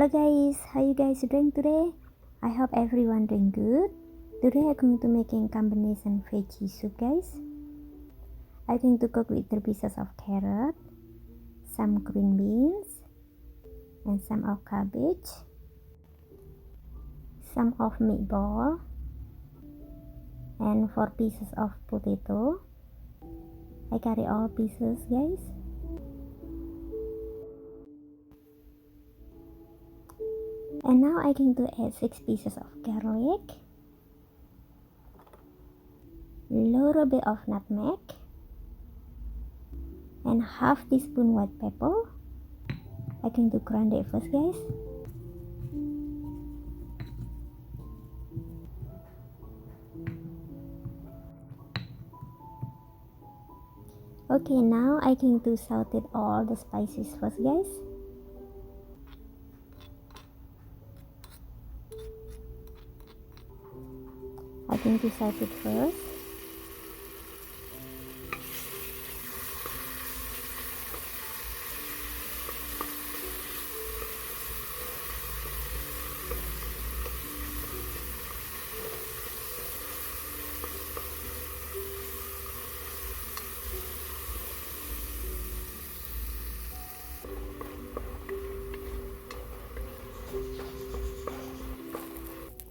Hello guys, how you guys doing today? I hope everyone doing good. Today I'm going to making combination veggie soup guys. I'm going to cook with 3 pieces of carrot, some green beans, and some of cabbage, some of meatball, and 4 pieces of potato. I carry all pieces guys. And now I'm going to add 6 pieces of garlic, little bit of nutmeg, and half teaspoon white pepper. I'm going to grind it first guys. Okay, now I'm going to saute all the spices first guys. I'm going to saute it first.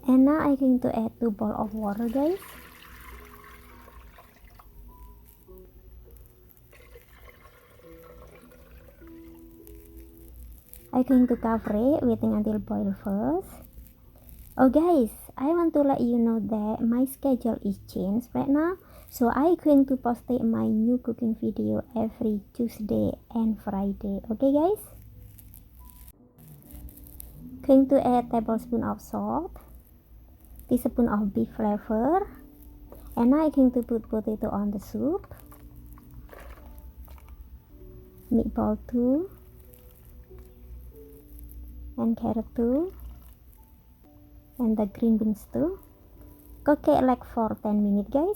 And now I'm going to add 2 bowls of water guys. I'm going to cover it, waiting until boil first. Oh guys, I want to let you know that my schedule is changed right now. So I'm going to post my new cooking video every Tuesday and Friday. Okay guys? Going to add tablespoon of salt, teaspoon of beef flavor, and now I'm going to put potato on the soup, meatball too, and carrot too, and the green beans too. Cook it like for 10 minutes guys.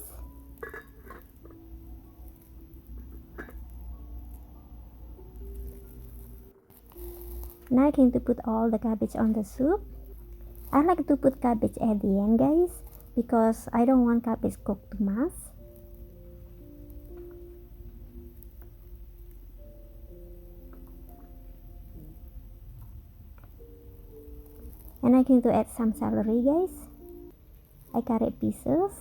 Now I'm going to put all the cabbage on the soup. I like to put cabbage at the end guys, because I don't want cabbage cooked too much. And I'm going to add some celery guys. I cut it pieces.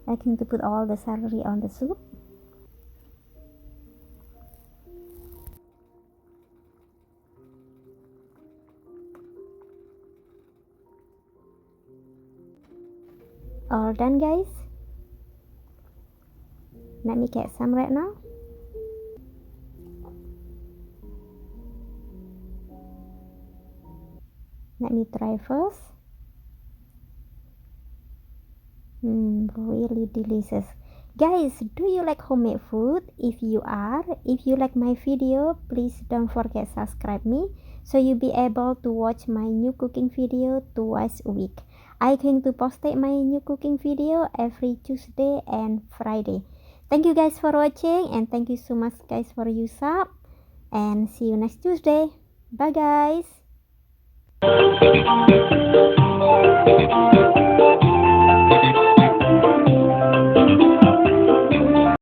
I'm going to put all the celery on the soup. All done guys. Let me get some right now. Let me try first. Really delicious. Guys, do you like homemade food? If you like my video, please don't forget subscribe me, so you'll be able to watch my new cooking video twice a week. I'm going to post my new cooking video every Tuesday and Friday. Thank you guys for watching, and thank you so much guys for your sub, and see you next Tuesday. Bye guys.